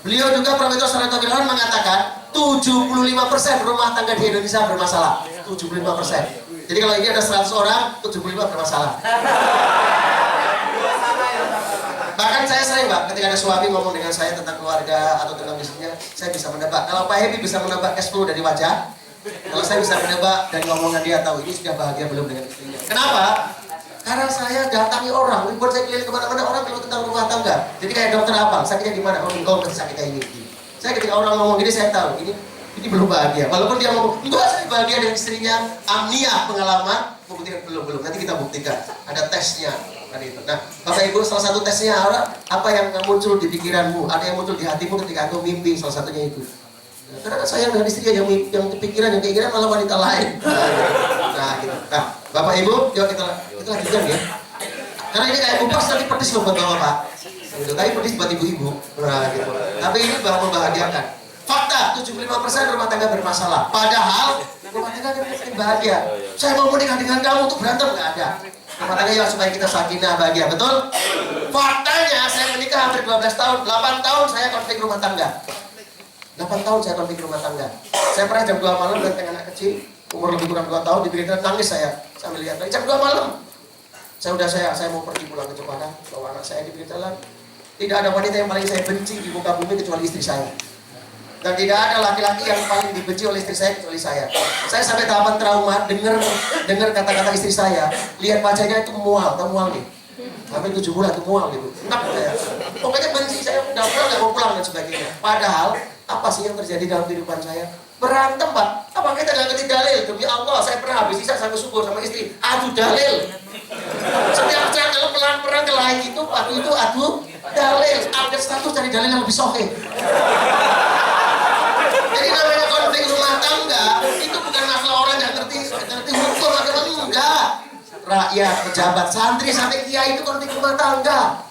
Beliau juga Profesor Sarito Wirawan mengatakan 75% rumah tangga di Indonesia bermasalah. 75%. Jadi kalau ini ada 100 orang, 75 bermasalah. Bahkan saya sering Pak, ketika ada suami ngomong dengan saya tentang keluarga atau tentang bisnisnya, saya bisa menebak. Kalau Pak Happy bisa menebak cash flow dari wajah, kalau saya bisa menebak dari ngomongan dia, tahu ini sudah bahagia belum dengan istrinya. Kenapa? Karena saya datangi orang, buat saya keliling kemana-mana orang bilang tentang rumah tangga. Jadi kayak dokter apa? Sakitnya di mana? Oh, engkau masih sakitnya ini. Saya ketika orang ngomong gini, saya tahu ini belum bahagia. Walaupun dia ngomong, enggak saya bahagia dengan istrinya, amnia pengalaman, membuktikan belum. Nanti kita buktikan. Ada tesnya. Nah, Bapak Ibu, salah satu tesnya apa yang muncul di pikiranmu, ada yang muncul di hatimu ketika engkau mimpi, salah satunya itu. Karena sayang dengan istri yang pikiran, yang keinginan malah wanita lain. Gitu. Nah, Bapak Ibu, yuk kita lanjutkan ya. Karena ini kayak kupas nanti pedes loh buat Bapak. Gitu. Tapi pedes buat ibu-ibu. Nah, gitu. Tapi ini membahagiakan. Fakta, 75% rumah tangga bermasalah. Padahal rumah tangga kan bahagia. Saya mau menikah dengan kamu untuk berantem, nggak ada. Rumah tangga ya supaya kita sakinah bahagia, betul? Faktanya saya menikah hampir 12 tahun, 8 tahun saya konflik rumah tangga. 8 tahun saya konflik rumah tangga. Saya pernah jam 2 malam dengan anak kecil, umur lebih kurang 2 tahun, diberikan nangis saya sambil lihat jam 2 malam. Saya mau pergi pulang ke Jepara, bawa anak saya di pinggir jalan. Tidak ada wanita yang paling saya benci di muka bumi kecuali istri saya. Dan tidak ada laki-laki yang paling dibenci oleh istri saya kecuali saya. Saya sampai tahapan trauma dengar kata-kata istri saya, lihat wajahnya itu mual nih. Sampai 7 bulan itu mual gitu. Enak saya. Pokoknya benci, saya udah pulang, nggak mau pulang dan sebagainya. Padahal apa sih yang terjadi dalam kehidupan saya? Berantem Pak. Apa kita nggak ngerti dalil? Demi Allah, saya pernah habis sisa sampai syukur sama istri. Adu dalil. Setiap saya kalau perang kelahi itu, adu dalil. Update status cari dalil yang lebih sohe. Jadi namanya konflik rumah tangga itu bukan masalah orang yang ngerti hukum agama, enggak. Rakyat, pejabat, santri sampai kiai itu konflik rumah tangga.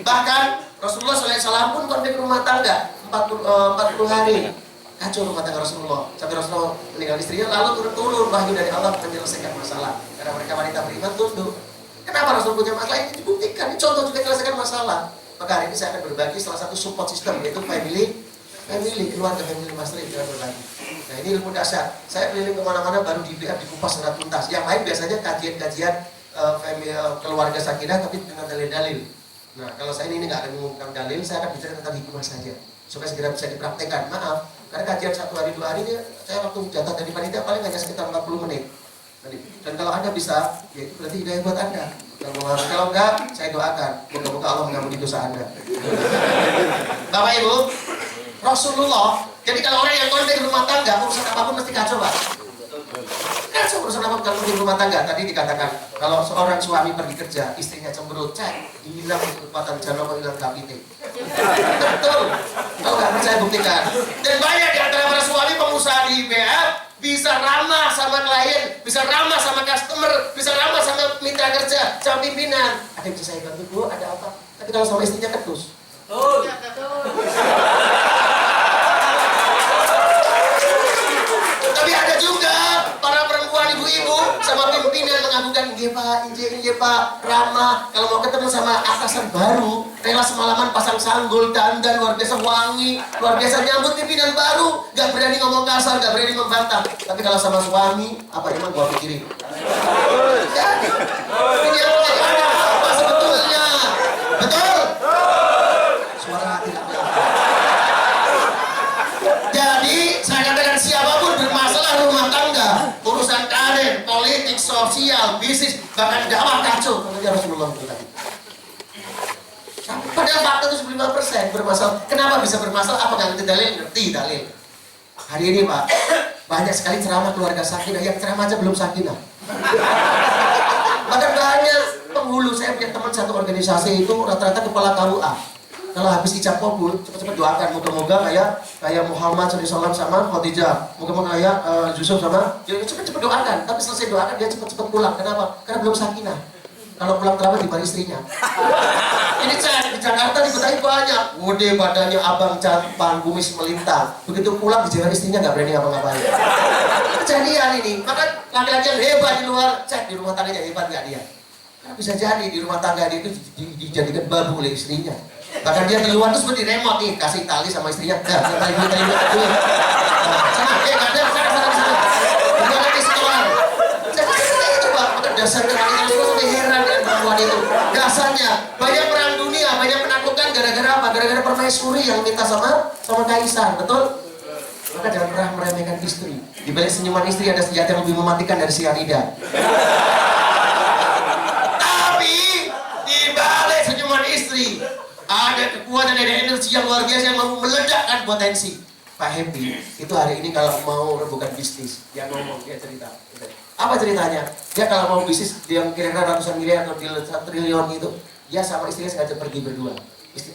Bahkan Rasulullah SAW pun konflik rumah tangga 40 hari. Kacau rumah tangga Rasulullah. Sampai Rasulullah meninggal istrinya, lalu turun wahyu dari Allah menyelesaikan masalah. Karena mereka wanita beriman tunduk. Kenapa Rasul punya masalah? Ini dibuktikan. Ini contoh juga menyelesaikan masalah. Maka hari ini saya akan berbagi salah satu support system, yaitu family keluarga family master yang berbagi. Nah ini ilmu dasar. Saya keliling kemana-mana baru dikupas secara tuntas. Yang lain biasanya kajian-kajian keluarga sakinah tapi dengan dalil-dalil. Nah kalau saya ini nggak akan mengumumkan dalil, saya akan bicara tentang hikmah saja supaya segera bisa dipraktekkan. Maaf, karena kajian 1 hari 2 hari ini saya waktu jatah dari panitia paling hanya sekitar 40 menit. Dan kalau Anda bisa, ya itu berarti hidayah buat Anda. Kalau enggak, saya doakan moga-moga Allah mengampuni dosa Anda. Bapak Ibu, Rasulullah, jadi kalau orang yang konflik rumah tangga, urusan apapun mesti kacau Pak. Kacau urusan apapun kalau konflik rumah tangga. Tadi dikatakan, kalau seorang suami pergi kerja, istrinya cemberut, cek, hilang kekuatan jantung, hilang kapite. Betul, kalau nggak percaya buktikan. Dan banyak di antara para suami pengusaha di IBM bisa ramah sama klien, bisa ramah sama customer, bisa ramah sama mitra kerja, sama pimpinan. Ada yang bisa saya bantu Bu, ada apa? Tapi kalau sama istrinya ketus. Tapi ada juga para perempuan ibu-ibu sama pimpinan mengagukan, nggih Pak, ramah. Kalau mau ketemu sama atasan baru, rela semalaman pasang sanggul, dandan luar biasa wangi, luar biasa nyambut pimpinan baru, nggak berani ngomong kasar, nggak berani membantah. Tapi kalau sama suami, apa emang gua pikirin? Jadi, ini yang ada apa sebetulnya? Betul? Suara hati tidak. Jadi saya katakan siapapun bermasalah rumah tangga, urusan karir, politik, sosial, bisnis, bahkan dakwah kacau. Kalau Rasulullah itu tadi. Padahal fakta itu 95% bermasalah. Kenapa bisa bermasalah? Apa nggak ngerti dalil? Ngerti dalil. Hari ini Pak, banyak sekali ceramah keluarga sakinah, yang ceramah aja belum sakinah. Bahkan banyak penghulu, saya punya teman satu organisasi itu rata-rata kepala KUA. Kalau habis ijab kabul, cepat-cepat doakan, moga-moga kayak Muhammad SAW sama Khadijah, moga-moga kayak Yusuf sama, ya cepat-cepat doakan. Tapi selesai doakan dia cepat-cepat pulang. Kenapa? Karena belum sakinah. Kalau pulang terlambat dibawa istrinya. Ini di Jakarta di Betawi banyak, gede badannya, abang capan, kumis melintang. Begitu pulang dijaga istrinya nggak berani ngapa-ngapain. Kejadian ini, maka laki-laki yang hebat di luar, cek di rumah tangganya hebat nggak dia? Karena bisa jadi di rumah tangga dia itu dijadikan babu oleh istrinya. Bahkan dia di luar tuh seperti remote nih, kasih tali sama istrinya. Dah, tali dulu. Sana, kadang sana. Dia nanti setelah. Saya coba, dasarnya wanita semua sampai heran dengan perempuan itu. Dasarnya banyak perang dunia, banyak penaklukan gara-gara apa? Gara-gara permaisuri yang minta sama kaisar, betul? Maka jangan pernah meremehkan istri. Di balik senyuman istri ada senjata yang lebih mematikan dari cyanida. Tapi di balik senyuman istri ada kekuatan, ada energi yang luar biasa yang mau meledakkan potensi. Pak Happy itu hari ini kalau mau rebukan bisnis, dia ngomong, dia cerita. Apa ceritanya? Dia kalau mau bisnis dia kira-kira ratusan miliar atau triliun itu, dia sama istrinya sengaja pergi berdua.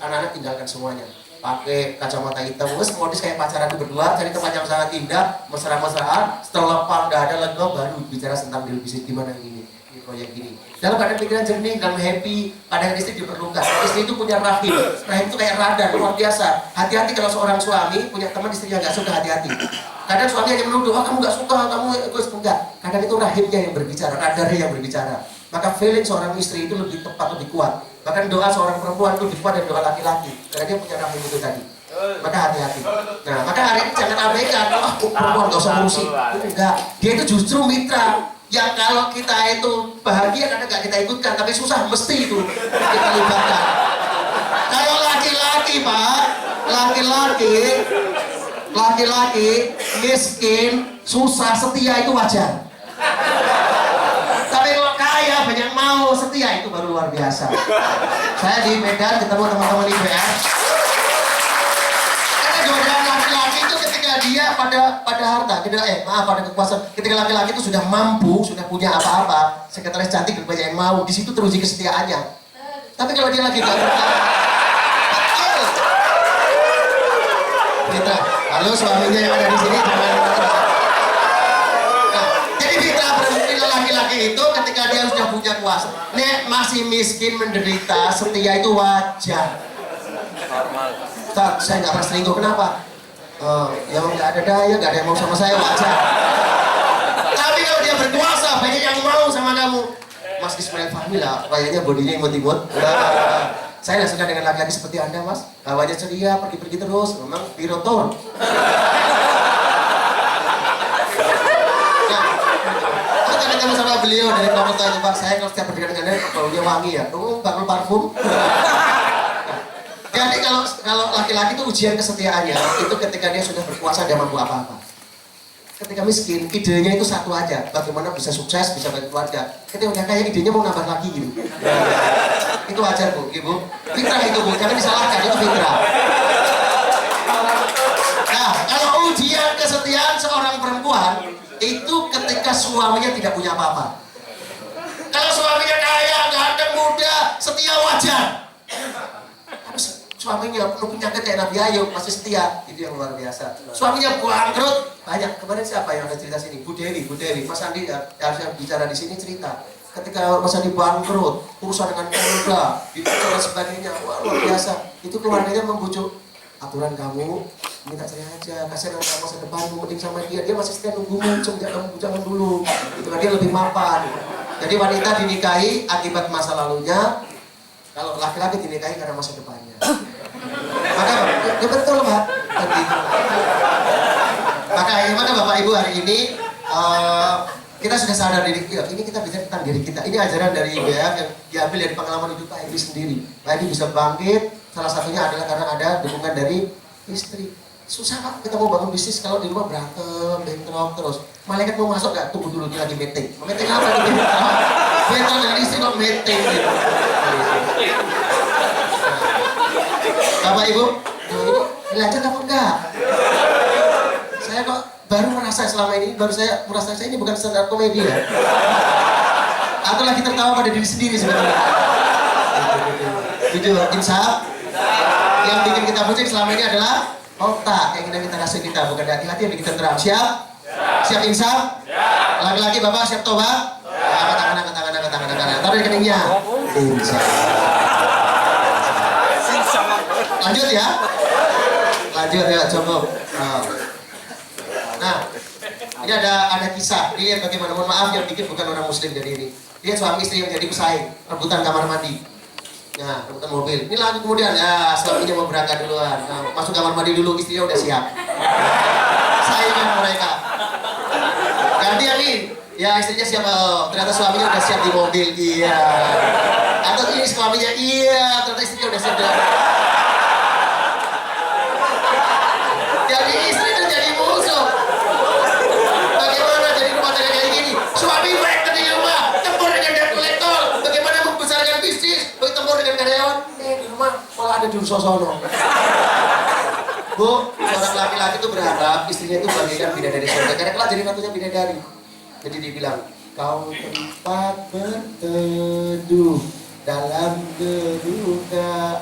Anak-anak tinggalkan semuanya. Pakai kacamata hitam, modis kayak pacaran berdua, cari tempat yang sangat indah, mesra-mesraan. Setelah lapang, udah ada lega, baru bicara tentang deal bisnis gimana ini proyek gini. Dalam keadaan pikiran jernih dan happy, kadang istri diperlukan. Istri itu punya rahim itu kayak radar luar biasa. Hati-hati kalau seorang suami punya teman istrinya nggak suka, hati-hati. Kadang suami hanya menuduh, kamu nggak suka, kamu egois, enggak. Kadang itu rahimnya yang berbicara, radarnya yang berbicara. Maka feeling seorang istri itu lebih tepat, lebih kuat. Bahkan doa seorang perempuan itu lebih kuat dari doa laki-laki, karena dia punya rahim itu tadi. Maka hati-hati. Nah, maka hari ini jangan abaikan, perempuan nggak usah ngurusi. Enggak, dia itu justru mitra. Yang kalau kita itu bahagia karena nggak kita ikutkan, tapi susah mesti itu kita libatkan. Kalau laki-laki Pak, laki-laki miskin, susah, setia itu wajar. Tapi kalau kaya, banyak mau, setia itu baru luar biasa. Saya di Medan ketemu teman-teman IPS. Godaan laki-laki itu ketika dia pada harta, pada kekuasaan. Ketika laki-laki itu sudah mampu, sudah punya apa-apa, sekretaris cantik banyak yang mau, di situ teruji kesetiaannya. Tapi kalau dia lagi gak Fitra, halo suaminya yang ada di sini, jadi Fitra berarti laki-laki itu ketika dia sudah punya kuasa, nek masih miskin menderita, setia itu wajar. Normal. Saya nggak pernah selingkuh, kenapa? Yang nggak ada daya, nggak ada yang mau sama saya, wajar. Tapi kalau dia berkuasa, banyak yang mau sama kamu. Mas Ismail Fahmi lah, kayaknya bodinya imut-imut. Saya nggak suka dengan laki-laki seperti Anda, Mas. Bawanya ceria, pergi-pergi terus, memang pirotor. Nah, aku tanya sama beliau dari komentar itu, Pak, saya kalau setiap berdekatan dengan dia, baunya wangi ya. Bakul parfum. Jadi kalau laki-laki itu ujian kesetiaannya itu ketika dia sudah berkuasa, dia mampu apa-apa. Ketika miskin, idenya itu satu aja, bagaimana bisa sukses, bisa bagi keluarga. Ketika udah kaya, idenya mau nambah lagi gitu. Itu wajar Bu, Ibu. Fitrah itu Bu, jangan disalahkan, itu fitrah. Nah, kalau ujian kesetiaan seorang perempuan itu ketika suaminya tidak punya apa-apa. Kalau suaminya kaya, ganteng, muda, setia, wajar. Suaminya penuh penyakit kayak Nabi Ayub, masih setia, itu yang luar biasa. Suaminya bangkrut, banyak. Kemarin siapa yang ada cerita sini? Bu Dewi. Mas Andi harusnya bicara di sini cerita. Ketika Mas Andi bangkrut, urusan dengan keluarga, dibujuk dan sebagainya, wah luar biasa. Itu keluarganya membujuk, aturan kamu, minta cerai aja, kasihan anak masa depanmu, mending sama dia masih setia nunggumu, jangan dulu. Itu kan dia lebih mapan. Jadi wanita dinikahi akibat masa lalunya, kalau laki-laki dinikahi karena masa depannya. Maka ya betul Pak. Maka gimana Bapak Ibu hari ini kita sudah sadar diri kita. Ini kita bicara tentang diri kita. Ini ajaran dari IBF yang diambil dari pengalaman hidup Pak Edi sendiri. Pak Edi bisa bangkit. Salah satunya adalah karena ada dukungan dari istri. Susah Pak kita mau bangun bisnis kalau di rumah berantem, bentrok terus. Malaikat mau masuk nggak? Tunggu dulu dia lagi meeting. Meeting apa nih? Bentrok dengan istri kok meeting gitu. Bapak Ibu, ini lanjut apa enggak? Saya kok baru merasa selama ini, saya ini bukan stand up komedi ya. Atau lagi tertawa pada diri sendiri sebenarnya. Jujur, insaf. Yang bikin kita pusing selama ini adalah otak, keinginan kita kasih kita, bukan hati-hati yang bikin tenteram. Siap? Siap insaf? Laki-laki Bapak siap tobat? Angkat tangan. Taruh di keningnya. Insaf. Lanjut ya, cukup. Nah, ini ada kisah. Lihat bagaimana, mohon maaf yang bikin bukan orang muslim jadi ini. Dia suami istri yang jadi pesaing, rebutan kamar mandi. Nah, rebutan mobil. Ini lagi kemudian, ya suaminya mau berangkat duluan. Nah, masuk kamar mandi dulu, istrinya udah siap. Saingan mereka. Gantian nih, ya istrinya siap. Oh, ternyata suaminya udah siap di mobil. Iya. Atau ini suaminya, iya, ternyata istrinya udah siap. Jadi istri itu jadi musuh. Bagaimana jadi rumah tangga kayak gini? Suami baik di rumah, tempur dengan debt collector. Bagaimana membesarkan bisnis? Tempur dengan karyawan. Di rumah malah ada juru sosono. Bu, seorang laki-laki itu berharap istrinya itu bagaikan bidadari surga. Karena kelak jadi ratunya bidadari. Jadi dibilang, kau tempat berteduh dalam kedukaan,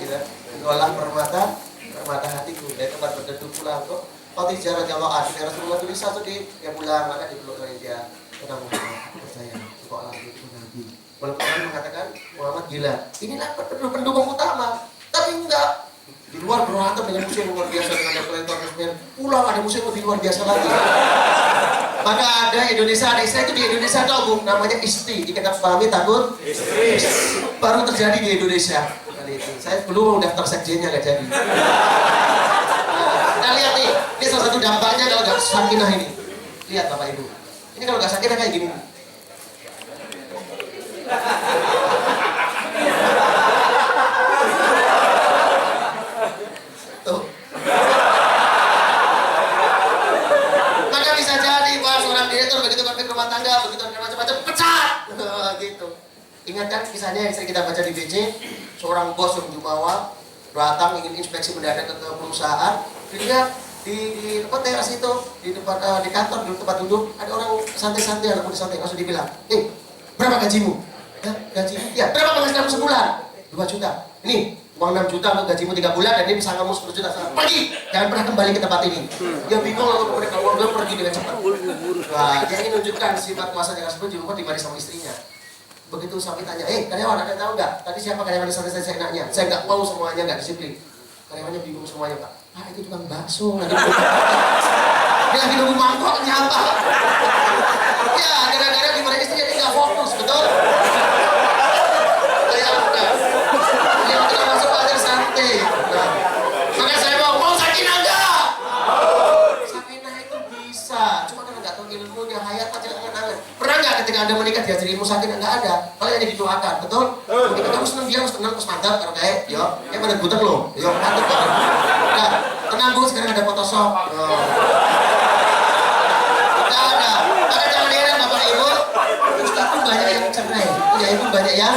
gitu. Golang permata hatiku. Dari tempat berteduh pulang kok. Kau tijarah Allah akhirnya Rasulullah itu bisa tuh dia pulang, maka dipeluk oleh dia. Tenang, percaya, kok lagi itu Nabi. Walaupun orang mengatakan Muhammad gila. Inilah pendukung utama, tapi enggak. Di luar berantem dengan musuh yang luar biasa dengan kolektor resmen. Pulang ada musuh yang lebih luar biasa lagi. Maka ada Indonesia, ada istilah itu di Indonesia tahu Bu, namanya isti. Kita pahami takut istri. Baru terjadi di Indonesia. Kali itu. Saya belum mau daftar sekjennya nggak jadi. Nah, lihat nih, ini salah satu dampaknya kalau nggak sakinah ini. Lihat Bapak Ibu. Ini kalau nggak sakinah kayak gini. Tuh. Maka bisa jadi Pak seorang direktur begitu konflik rumah tangga, begitu macam-macam pecat. Gitu. Ingat kan kisahnya yang sering kita baca di BC, seorang bos yang jumawa datang ingin inspeksi mendadak ke perusahaan, dilihat di teras itu di depan di kantor di tempat duduk ada orang santai-santai langsung dibilang, berapa gajimu? Gajimu? Ya, berapa penghasilanmu sebulan? 2 juta. Ini uang 6 juta untuk gajimu 3 bulan dan ini pesangonmu 10 juta. Pergi! Jangan pernah kembali ke tempat ini. Dia bingung lalu kemudian kalau dia pergi dengan cepat. Wah, dia ingin menunjukkan sifat kuasanya tersebut di rumah dimari sama istrinya. Begitu suami tanya, karyawan ada tahu nggak? Tadi siapa karyawan di sana saya enaknya? Saya nggak mau semuanya, nggak disiplin. Karyawannya bingung semuanya Pak. Pak itu tukang bakso. Dia lagi nunggu mangkoknya apa? Ya, gara-gara dimana istrinya dia nggak fokus, betul? Yang tidak masuk aja santai. Nah, maka saya mau sakinah enggak? Sakinah itu bisa, cuma kan nggak tahu ilmunya, hayat aja angan-angan. Pernah nggak ketika Anda menikah diajari ilmu sakinah? Nggak ada. Kalau yang didoakan, betul? Ketika kamu senang dia harus tenang, terus mantap, kalau kayak, pada butek loh, mantap kan? Nah, tenang Bu, sekarang ada Photoshop. Nggak ada. Maka jangan heran Bapak Ibu, Ustaz pun banyak yang cerai, ya Ibu banyak yang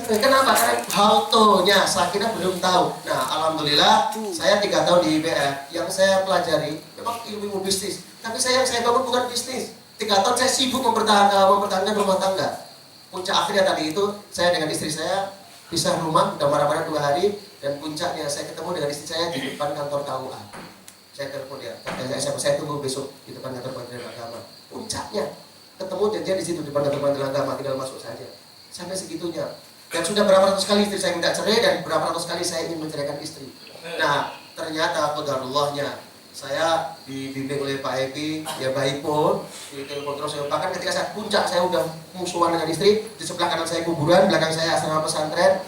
kenapa? Karena how-to-nya sakinah belum tahu. Nah, alhamdulillah saya 3 tahun di IBF. Yang saya pelajari memang ilmu bisnis. Tapi yang saya bangun bukan bisnis. 3 tahun saya sibuk mempertahankan rumah tangga. Puncak akhirnya tadi itu saya dengan istri saya pisah rumah, udah marah-marah 2 hari. Dan puncaknya saya ketemu dengan istri saya di depan kantor KUA. Saya telepon dia, saya tunggu besok di depan kantor Kementerian Agama. Puncaknya ketemu janjian di situ di depan kantor Kementerian Agama, tinggal masuk saja. Sampai segitunya. Dan sudah berapa ratus kali istri saya minta cerai dan berapa ratus kali saya ingin menceraikan istri. Nah, ternyata qadarullahnya saya dibimbing oleh Pak Epi, ya baik pun di telepon terus. Bahkan ketika saya puncak, saya udah musuhan dengan istri, di sebelah kanan saya kuburan, belakang saya asrama pesantren,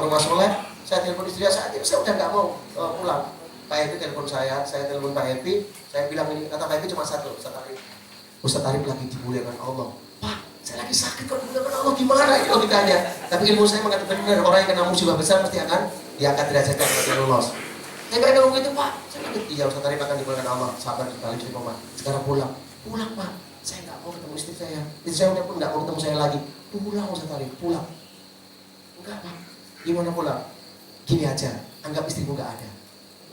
rumah soleh. Saya telepon istri saya udah nggak mau pulang. Pak Epi telepon saya telepon Pak Epi, saya bilang ini, kata Pak Epi cuma satu, Ustaz Arif lagi dimuliakan Allah. Pak, saya lagi sakit kok dimuliakan Allah, gimana ini logikanya? Tapi ilmu saya mengatakan benar, orang yang kena musibah besar pasti akan diangkat derajatnya kepada Allah. Saya nggak ngomong itu Pak, saya kaget, iya Ustaz Arif akan dimuliakan Allah, sabar sekali Cik Muhammad. Sekarang pulang Pak, saya nggak mau ketemu istri saya. Istri saya udah pun nggak mau ketemu saya lagi. Pulang Ustaz Arif, pulang. Enggak Pak, gimana pulang? Gini aja, anggap istrimu nggak ada.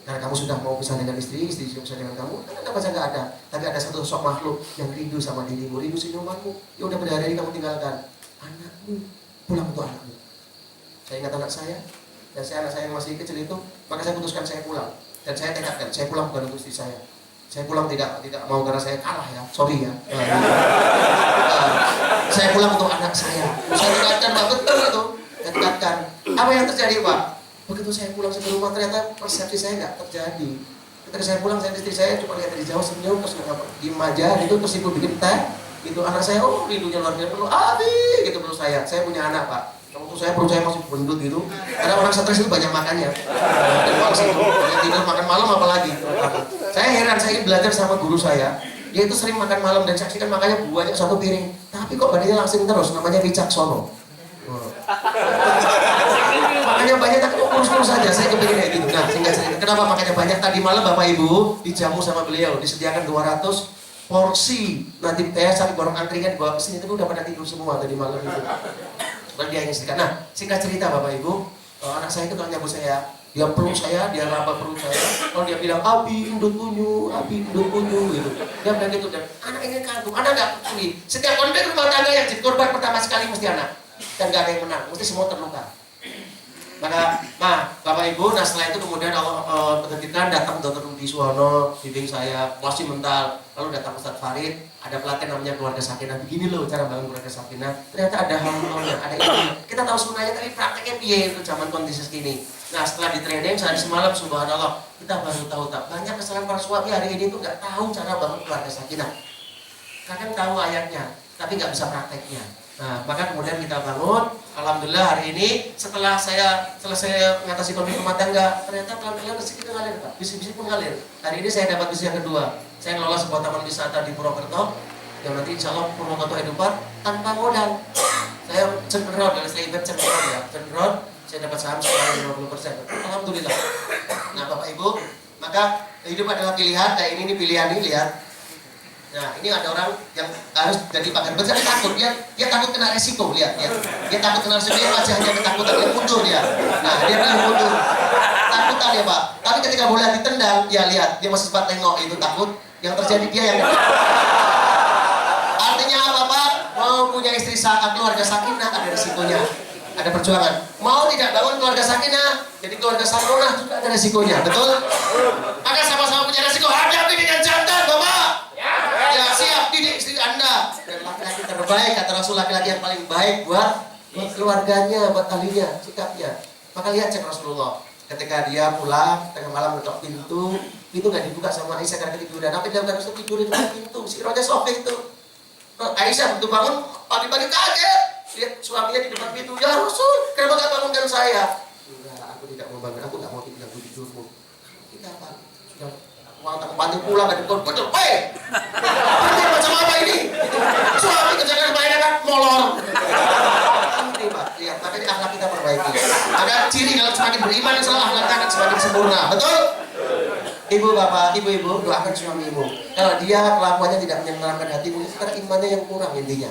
Karena kamu sudah mau pisah dengan istri juga pisah dengan kamu, anggap aja nggak ada. Tapi ada satu sosok makhluk yang rindu sama dirimu, rindu senyumanmu. Ya udah berhari-hari kamu tinggalkan. Anakmu, pulang untuk anakmu. Saya ingat anak saya, dan anak saya yang masih kecil itu, maka saya putuskan saya pulang. Dan saya tekadkan, saya pulang bukan untuk istri saya. Saya pulang tidak mau karena saya kalah ya, sorry ya. Saya pulang untuk anak saya. Saya tekadkan Pak, betul itu. Saya tekadkan. Apa yang terjadi Pak? Begitu saya pulang ke rumah ternyata persepsi saya nggak terjadi. Ketika saya pulang, istri saya cuma lihat dari jauh senyum, terus diem aja, itu terus bikin teh. Itu anak saya, rindunya luar biasa, perlu Abi, gitu perlu saya punya anak Pak. Kamu tuh perut saya masih gendut gitu. Karena orang stres itu banyak makannya. Dan males itu, banyak tidur, makan malam apalagi. Saya heran, saya ingin belajar sama guru saya. Dia itu sering makan malam dan saksikan makannya banyak satu piring. Tapi kok badannya langsing terus, namanya Wicaksono. Makanya banyak, tapi kurus-kurus saja. Saya kepingin kayak gitu. Nah, singkat cerita, kenapa makanya banyak? Tadi malam Bapak Ibu dijamu sama beliau, disediakan 200 porsi. Nanti saya borong angkringan dibawa ke sini, tapi udah pada tidur semua tadi malam itu. Dan dia yang sediakan. Nah, singkat cerita Bapak Ibu, anak saya itu kalau nyambut saya, dia peluk saya, dia raba perut saya. Kalau dia bilang abi indut punyu gitu. Dia bilang gitu, dan anak ini kagum, anak nggak peduli. Setiap konflik rumah tangga yang jadi korban pertama sekali mesti anak, dan gak ada yang menang, mesti semua terluka. Maka, Bapak Ibu, nah setelah itu kemudian Allah ketika datang Dr. Rudi Suwono, bimbing saya, masih mental, lalu datang Ustadz Farid, ada pelatihan namanya keluarga sakinah. Begini loh cara bangun keluarga sakinah. Ternyata ada hal-halnya, ada ini. Kita tahu sebenarnya tapi prakteknya piye itu zaman kondisi segini. Nah setelah di training sehari semalam, subhanallah, kita baru tahu banyak kesalahan para suami hari ini itu nggak tahu cara bangun keluarga sakinah. Kadang tahu ayatnya, tapi nggak bisa prakteknya. Nah, maka kemudian kita bangun. Alhamdulillah hari ini setelah saya selesai mengatasi konflik rumah tangga, ternyata pelan-pelan rezeki itu ngalir, Pak. Bisik-bisik pun ngalir. Hari ini saya dapat bisnis yang kedua. Saya ngelola sebuah taman wisata di Purwokerto yang nanti insya Allah Purwokerto Edupat tanpa modal. Saya cenderung, kalau saya ibarat cenderung, saya dapat saham sekitar 50%. Alhamdulillah. Nah, Bapak Ibu, maka hidup adalah pilihan. Kayak ini pilihan ini, lihat. Nah, ini ada orang yang harus jadi pakar besar, dia takut, dia takut kena resiko, lihat. Dia takut kena resiko, dia wajahnya ketakutan, dia mundur dia. Nah, dia pilih mundur. Takutan ya Pak. Tapi ketika bola ditendang, ya lihat, dia masih sempat tengok itu takut. Yang terjadi dia yang artinya apa Pak? Mau punya istri keluarga sakinah ada resikonya, ada perjuangan. Mau tidak bangun keluarga sakinah, jadi keluarga sakinah juga ada resikonya, betul? Maka sama-sama punya resiko, hadapi dengan jantan Bapak. Ya siap didik istri Anda. Dan laki-laki terbaik, kata Rasul, laki-laki yang paling baik buat keluarganya, buat ahlinya, sikapnya. Maka lihat cek Rasulullah, ketika dia pulang tengah malam ngetok pintu nggak dibuka sama Aisyah karena ketiduran. Tapi dia nggak bisa tidur di pintu, si Roja Sofi itu. Aisyah begitu bangun pagi-pagi kaget, lihat suaminya di depan pintu. Ya Rasul, kenapa nggak bangunkan saya? Enggak, aku tidak mau bangun, aku nggak mau ganggu tidurmu. Kita apa? Sudah uang bantu pulang gak dipukul, hei! Macam apa ini? Suami kerjakan mainan kan molor. Ini Pak, lihat, makanya akhlak kita perbaiki. Ada ciri kalau semakin beriman, insya Allah akhlak akan semakin sempurna, betul? Ibu bapak, ibu-ibu, doakan suamimu. Kalau dia kelakuannya tidak menyenangkan hatimu, itu karena imannya yang kurang intinya.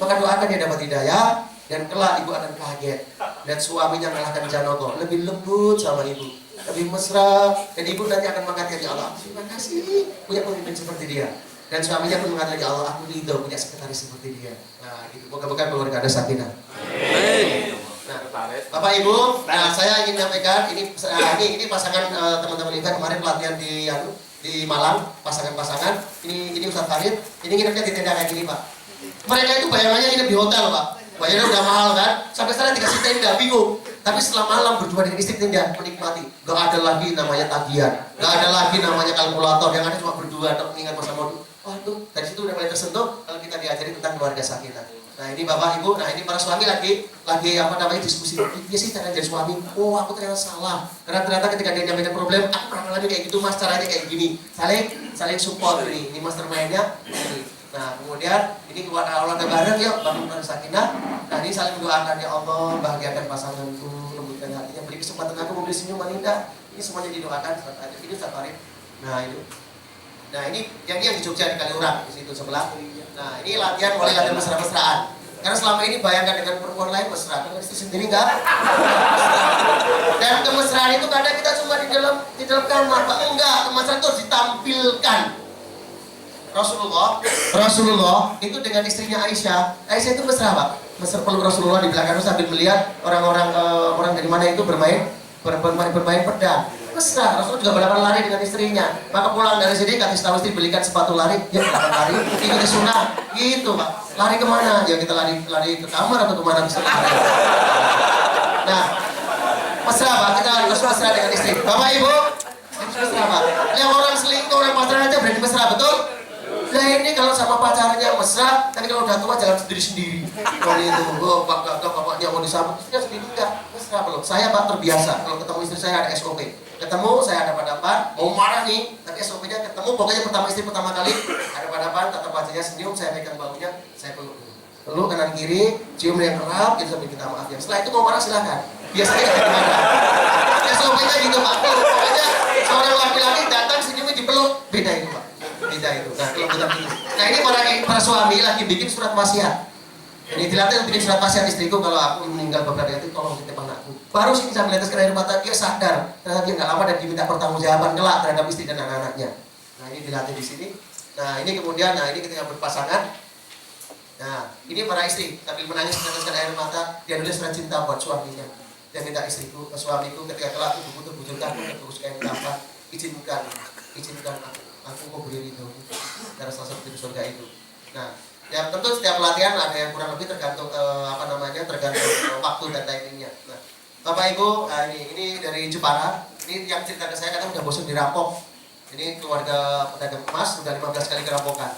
Maka doakan dia dapat hidayah, dan kelak ibu akan kaget. Dan suaminya mengalahkan Janogo, lebih lembut sama ibu, lebih mesra, dan ibu nanti akan mengatakan, ya Allah, terima kasih punya pemimpin seperti dia. Dan suaminya pun mengatakan, ya Allah, aku ridho punya sekretaris seperti dia. Nah, itu moga-moga keluarga ada sakinah. Nah, Bapak Ibu, nah saya ingin menyampaikan ini pasangan teman-teman kita kemarin pelatihan di Malang, pasangan-pasangan. Ini Ustadz Farid, ini nginepnya di tenda kayak gini Pak. Mereka itu bayangannya nginep di hotel Pak. Bayarnya udah mahal kan, sampai sekarang dikasih tenda, bingung. Tapi setelah malam berdua dengan istri tenda, menikmati. Gak ada lagi namanya tagihan, gak ada lagi namanya kalkulator, yang ada cuma berdua atau mengingat masa modul. Waduh, dari situ udah mulai tersentuh kalau kita diajari tentang keluarga sakinah. Nah ini Bapak Ibu, nah ini para suami lagi apa namanya diskusi. Dia sih cara jadi suami, oh aku ternyata salah. Karena ternyata ketika dia nyampaikan problem, aku pernah lagi kayak gitu mas, caranya kayak gini. Saling support ini mastermind-nya. Nah kemudian ini keluar olahraga bareng yuk, bangun keluarga sakinah. Nah ini saling mendoakan, ya Allah bahagiakan pasanganku, lembutkan hatinya, beri kesempatan aku memberi senyuman indah. Ini semuanya didoakan. Ini Ustadz Farid. Nah ini yang di Jogja di Kaliurang, di situ sebelah. Nah ini mulai latihan mesra-mesraan. Karena selama ini bayangkan dengan perempuan lain mesra, dengan istri sendiri enggak. Dan kemesraan itu kadang kita cuma di dalam kamar, Pak. Enggak, kemesraan itu harus ditampilkan. Rasulullah itu dengan istrinya Aisyah itu mesra Pak. Mesra peluk Rasulullah di belakang sambil melihat orang dari mana itu bermain pedang. Mesra, Rasul juga balapan lari dengan istrinya. Maka pulang dari sini kasih tahu istri belikan sepatu lari, ya balapan lari, ikuti sunnah, gitu Pak. Lari kemana? Ya kita lari ke kamar atau kemana bisa lari. Nah, mesra Pak, kita harus mesra dengan istri. Bapak Ibu, mesra Pak. Lihat orang selingkuh, orang pacaran aja berarti mesra, betul? Nah ini kalau sama pacarnya mesra, tapi kalau udah tua jalan sendiri-sendiri. Kalau itu, bapaknya mau disambut, istrinya sendiri enggak, mesra belum. Saya Pak terbiasa, kalau ketemu istri saya ada SOP. Ketemu, saya ada hadapan, mau marah nih, tapi SOP-nya ketemu, pokoknya istri pertama kali, ada hadapan, tatap wajahnya senyum, saya pegang baunya, saya peluk dulu. Peluk kanan kiri, cium yang erat, gitu sambil minta maaf ya. Setelah itu mau marah silahkan. Biasanya nggak gimana. SOP-nya gitu Pak, pokoknya seorang laki-laki datang senyumnya dipeluk, beda itu Pak. Beda itu. Nah, kalau kita gitu. Nah ini para suami lagi bikin surat wasiat. Ini dilatih bikin surat wasiat istriku kalau aku meninggal beberapa hari itu tolong titip anakku. Baru sih bisa melihat air mata dia sadar ternyata dia nggak lama dan diminta pertanggungjawaban kelak terhadap istri dan anak-anaknya. Nah ini dilatih di sini. Nah ini kemudian, nah ini ketika berpasangan. Nah ini para istri tapi menangis meneteskan air mata dia nulis surat cinta buat suaminya. Dia minta istriku ke suamiku ketika kelak aku butuh-butuhkan terus kayak apa izinkan aku mau beri ridho karena salah satu pintu surga itu. Nah, ya tentu setiap pelatihan ada yang kurang lebih tergantung tergantung waktu dan timingnya. Nah, Bapak Ibu, ini dari Jepara. Ini yang cerita ke saya kadang udah bosan dirampok. Ini keluarga pedagang emas sudah 15 kali kerampokan.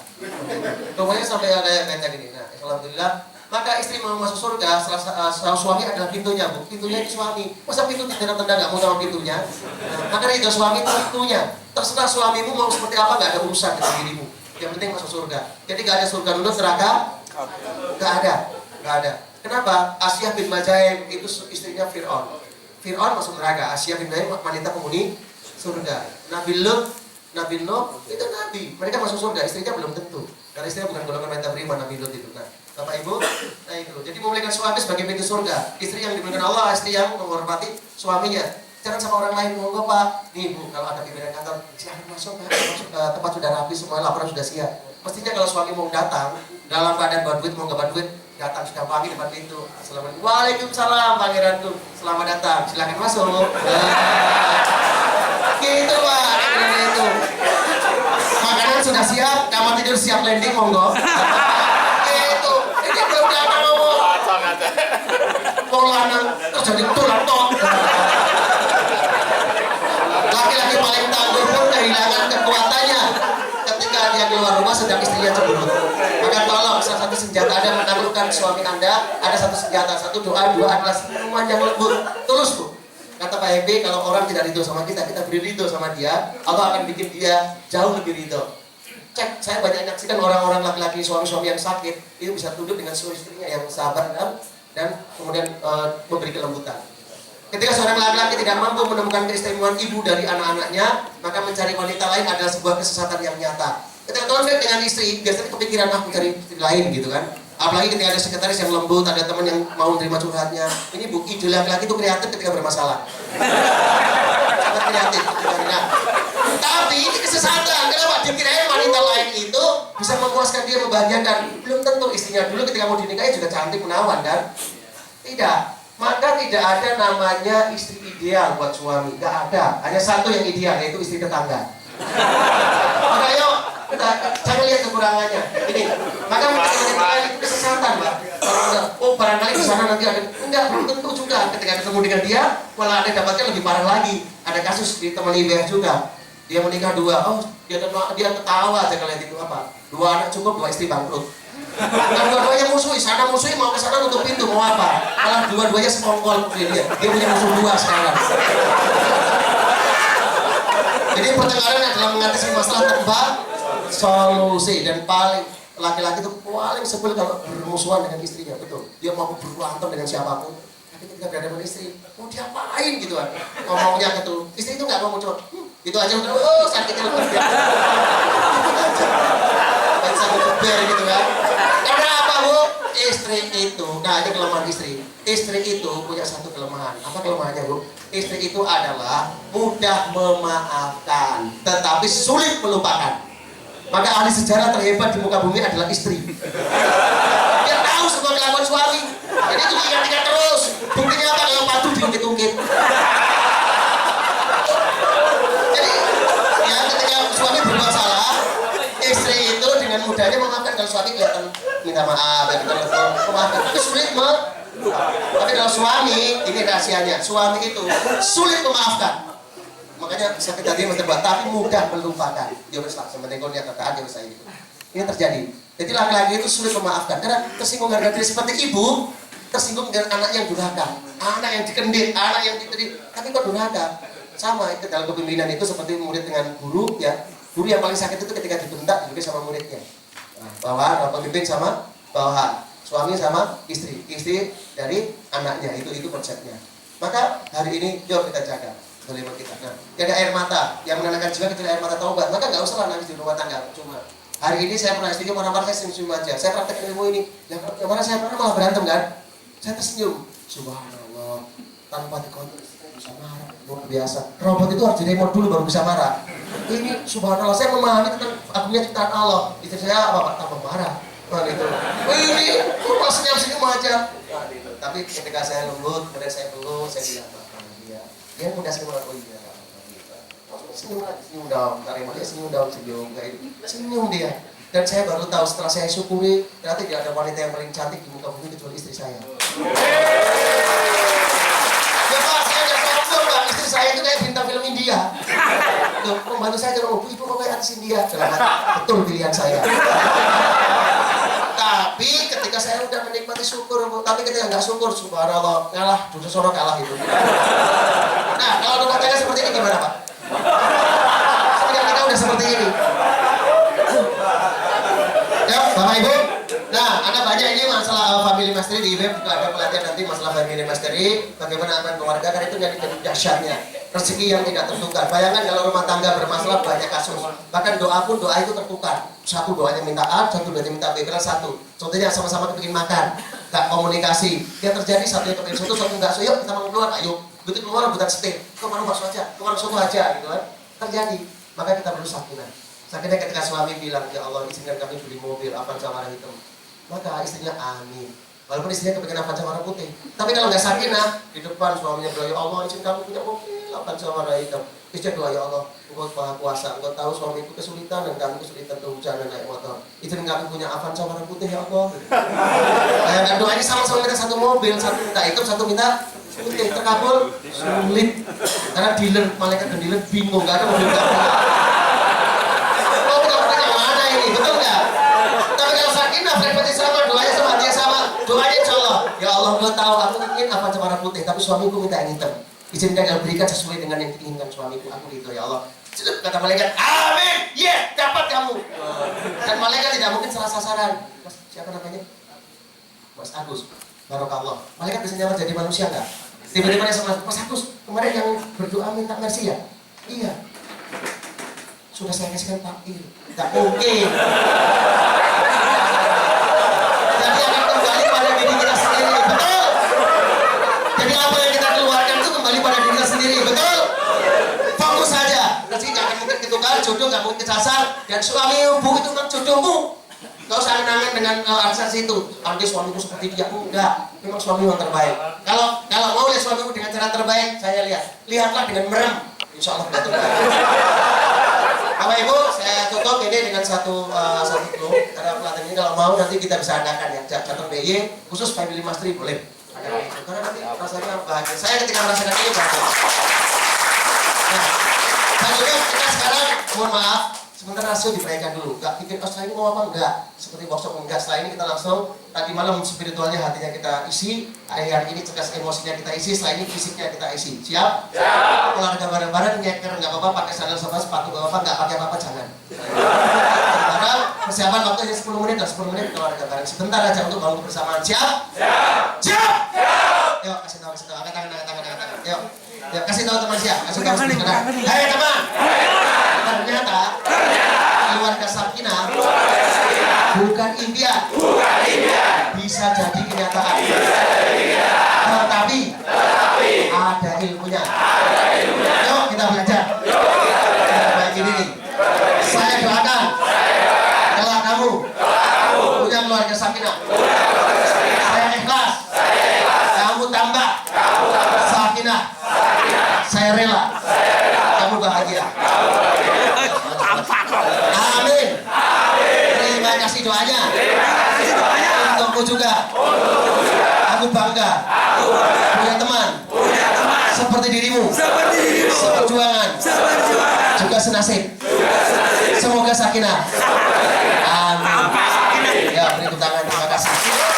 Pokoknya sampai ada yang kayak gini. Nah, alhamdulillah. Maka istri mau masuk surga, salah suami adalah pintunya, Bu. Pintunya itu suami. Masa pintu tendang-tendang nggak mau sama pintunya? Nah, maka itu suami itu pintunya. Terserah suamimu mau seperti apa, nggak ada urusan dengan dirimu. Yang penting masuk surga. Jadi nggak ada surga dulu, neraka? Nggak ada. Kenapa? Asyah bin Mazaim itu istrinya Fir'aun. Fir'aun masuk neraka. Asyah bin Mazaim wanita penghuni surga. Nabi Nuh itu nabi. Mereka masuk surga. Istrinya belum tentu. Karena istrinya bukan golongan wanita beriman Nabi Lut itu. Nah, Bapak Ibu, nah itu. Jadi memuliakan suami sebagai pintu surga. Istri yang dimuliakan Allah, istri yang menghormati suaminya. Jangan sama orang lain, monggo Pak. Nih Bu, kalau ada pimpinan kantor, silakan masuk Pak. Masuk ke tempat sudah rapi, semua laporan sudah siap. Mestinya kalau suami mau datang, dalam keadaan bawa duit, mau nggak duit, datang sudah pagi depan pintu. Assalamualaikum. Waalaikumsalam pangeranku. Selamat datang. Silakan masuk. Gitu Pak, itu. Makanan sudah siap, kamar tidur siap landing, monggo. Gitu. Ini belum datang ngomong. Mau lanang terjadi tulang tok. Laki-laki paling tangguh pun kehilangan kekuatannya ketika dia keluar rumah sedang istrinya cemberut. Maka tolong salah satu senjata Anda menaklukkan suami Anda, ada satu senjata, satu doa, dua adalah senyuman yang lembut, tulus Bu. Kata Pak Hebe, kalau orang tidak ridho sama kita beri ridho sama dia, Allah akan bikin dia jauh lebih ridho. Cek, saya banyak menyaksikan orang-orang laki-laki suami-suami yang sakit itu bisa tunduk dengan suami istrinya yang sabar dan kemudian memberi kelembutan. Ketika seorang laki-laki tidak mampu menemukan keistimewaan ibu dari anak-anaknya, maka mencari wanita lain adalah sebuah kesesatan yang nyata. Ketika konflik dengan istri, biasanya kepikiran aku cari istri lain gitu kan. Apalagi ketika ada sekretaris yang lembut, ada teman yang mau menerima curhatnya. Ini Bu, ide laki-laki itu kreatif ketika bermasalah. Sangat kreatif. Nah, tapi ini kesesatan. Kenapa? Dikirain wanita lain itu bisa memuaskan dia, membahagiakan. Belum tentu istrinya dulu ketika mau dinikahi juga cantik menawan kan? Tidak. Maka tidak ada namanya istri ideal buat suami. Gak ada. Hanya satu yang ideal, yaitu istri tetangga. Maka yuk, saya lihat kekurangannya. Ini. Maka wanita itu kesesatan, Pak. Oh, barangkali di sana nanti ada. Enggak, belum tentu juga. Ketika ketemu dengan dia, malah ada dapatnya lebih parah lagi. Ada kasus di teman IBF juga. Dia menikah dua. Oh, dia ketawa aja kalian itu apa? Dua anak cukup, dua istri bangkrut. Dan dua-duanya musuhi, sana musuhi mau ke sana nutup pintu, mau apa? Malah dua-duanya sekongkol dia punya musuh dua sekarang. Jadi pertengkaran adalah mengatasi masalah tanpa solusi. Dan paling laki-laki itu paling sebel kalau bermusuhan dengan istrinya, betul. Dia mau berantem dengan siapapun, tapi ketika berada dengan istri, mau diapain gitu kan? Ngomongnya gitu, istri itu nggak ngomong cuma, itu aja udah, oh sakitnya luar biasa. Sampai keber gitu kan. Kenapa Bu? Istri itu, nah ini kelemahan istri. Istri itu punya satu kelemahan. Apa kelemahannya Bu? Istri itu adalah mudah memaafkan, tetapi sulit melupakan. Maka ahli sejarah terhebat di muka bumi adalah istri. Dia tahu semua kelakuan suami. Jadi itu ingat-ingat terus. Buktinya apa? Kalau patuh diungkit-ungkit. Jadi ya ketika suami berbuat salah, istri itu dengan mudahnya memaafkan. Kalau suami kelihatan minta maaf, dan telepon memaafkan, tapi sulit tapi kalau suami, ini rahasianya, suami itu sulit memaafkan. Makanya sakit hati mesti buat, tapi mudah melupakan. Dia besar, sementing kau niat taat dia besar itu. Ini terjadi. Jadi laki-laki itu sulit memaafkan karena tersinggung harga diri seperti ibu, tersinggung dengan anak yang durhaka, anak yang dikendit, anak yang dikendit, tapi kok durhaka? Sama itu dalam kepemimpinan itu seperti murid dengan guru ya. Guru yang paling sakit itu ketika dibentak juga sama muridnya. Nah, bawahan, pemimpin sama bawahan, suami sama istri, istri dari anaknya, itu konsepnya. Maka hari ini yuk kita jaga dolima kita. Nah, ada air mata yang menandakan juga kecuali air mata taubat, maka nggak usah nangis di rumah tangga. Cuma hari ini saya pernah istrinya marah-marah, saya senyum aja. Saya praktek ilmu ini, yang mana saya pernah malah berantem kan? Saya tersenyum. Subhanallah, tanpa dikontrol bisa marah, luar biasa. Robot itu harus di-remote dulu baru bisa marah. Ini subhanallah, saya memahami tentang agungnya ciptaan Allah. Istri saya apa Pak? Tambah marah. Nah, gitu. Ini kok senyum-senyum aja. Nah, gitu. Tapi ketika saya lembut, kemudian saya peluk, saya bilang maafkan dia. Dia mudah sekali oh iya. Senyum lagi, senyum dong. Karena dia senyum dong, senyum kayak itu. Senyum dia. Dan saya baru tahu setelah saya syukuri, ternyata tidak ada wanita yang paling cantik di muka bumi kecuali istri saya. Ya Pak, saya udah sombong Pak, istri saya itu kayak bintang film India. Tuh, pembantu saya bilang, ibu kok kayak artis India? Betul pilihan saya. Tapi ketika saya udah menikmati syukur, tapi ketika nggak syukur, subhanallah, ngalah, dosa sono kalah itu. Nah, kalau rumah tangga seperti ini gimana Pak? Sekarang kita udah seperti ini. Ya, Bapak Ibu. Nah, ada banyak ini masalah family mastery di IBM juga ada pelatihan nanti masalah family mastery, bagaimana aman keluarga, karena itu jadi dahsyatnya rezeki yang tidak tertukar. Bayangkan kalau rumah tangga bermasalah banyak kasus, bahkan doa pun doa itu tertukar. Satu doanya minta A, satu doanya minta B, karena satu. Contohnya sama-sama kepingin makan, nggak komunikasi, yang terjadi satu yang kepingin soto, satu nggak so, yuk kita mau keluar, ayo. Begitu keluar rebutan setir, kok mau bakso aja, kok mau soto aja, gitu kan? Terjadi, maka kita perlu sakinah. Sakinah ketika suami bilang, ya Allah izinkan kami beli mobil Avanza warna hitam, maka istrinya amin. Walaupun istrinya kepengen Avanza warna putih, tapi kalau nggak sakinah, di depan suaminya bilang, ya Allah izin kami punya mobil Avanza warna hitam. Istrinya doa, ya Allah Engkau maha kuasa, Engkau tahu suamiku kesulitan dan kami kesulitan kehujanan naik motor. Izin kami punya Avanza warna putih ya Allah. Bayangkan doanya sama-sama minta satu mobil, satu minta hitam, satu minta putih. Terkabul sulit karena dealer, malaikat dan dealer bingung, nggak ada mobil nggak punya. Oh kita punya yang mana ini, betul nggak? Tapi kalau sakinah frekuensi sama, doanya sama, dia sama, doanya insya Allah, ya Allah Engkau tahu aku ingin Avanza warna putih, tapi suamiku minta yang hitam. Izinkan yang berikan sesuai dengan yang diinginkan suamiku, aku gitu ya Allah. Kata malaikat, amin, yeah, dapat kamu. Dan malaikat tidak mungkin salah sasaran. Mas, siapa namanya? Mas Agus, Barokallah. Malaikat bisa nyamar jadi manusia nggak? Tiba-tiba dia sama Mas Agus, kemarin yang berdoa minta mercy ya? Iya. Sudah saya kasihkan fakir. Tidak mungkin. Jadi akan kembali pada diri kita sendiri, betul? Jadi apa yang kita keluarkan itu kembali pada diri kita sendiri, betul? Fokus saja. Rezeki nggak akan mungkin ketukar, jodoh nggak mungkin kesasar, dan suami ibu itu kan jodohmu. Gak usah angan-angan dengan alasan itu. Nanti suamiku seperti dia, enggak. Memang suami yang terbaik. Kalau mau lihat suamimu dengan cara terbaik, saya lihatlah dengan merem. Insya Allah betul. Bapak Ibu, saya tutup ini dengan satu clue. Karena pelatihan ini kalau mau nanti kita bisa adakan ya. Catat BY khusus family mastery boleh. Karena nanti rasanya bahagia. Saya ketika merasakan ini bahagia. Nah, selanjutnya kita sekarang mohon maaf. Sementara rasio diberikan dulu, nggak pikir setelah ini mau apa enggak, seperti workshop enggak. Setelah ini kita langsung tadi malam spiritualnya hatinya kita isi, hari ini cerdas emosinya kita isi, setelah ini fisiknya kita isi. Siap? Siap. Olahraga bareng-bareng, nyeker nggak apa-apa, pakai sandal sama sepatu nggak apa-apa, nggak pakai apa-apa jangan. Sekarang persiapan waktunya 10 menit dan 10 menit olahraga bareng. Sebentar aja untuk bangun kebersamaan. Siap? Siap. Siap. Siap. Yuk kasih tahu, angkat tangan. Yuk kasih tahu teman siap, kasih tahu teman. Hai teman. Ternyata keluarga sakinah bukan impian, bisa jadi kenyataan. Tetapi ada ilmunya. Yuk kita belajar. Baik ini. Saya doakan kelak kamu punya keluarga sakinah. Saya ikhlas. Kamu tambah sakinah. Saya rela. Kamu bahagia. Amin. Terima kasih doanya. Untukku juga. Aku bangga punya teman seperti dirimu. Seperjuangan. Juga senasib. Semoga sakinah. Amin. tepuk tangan, terima kasih.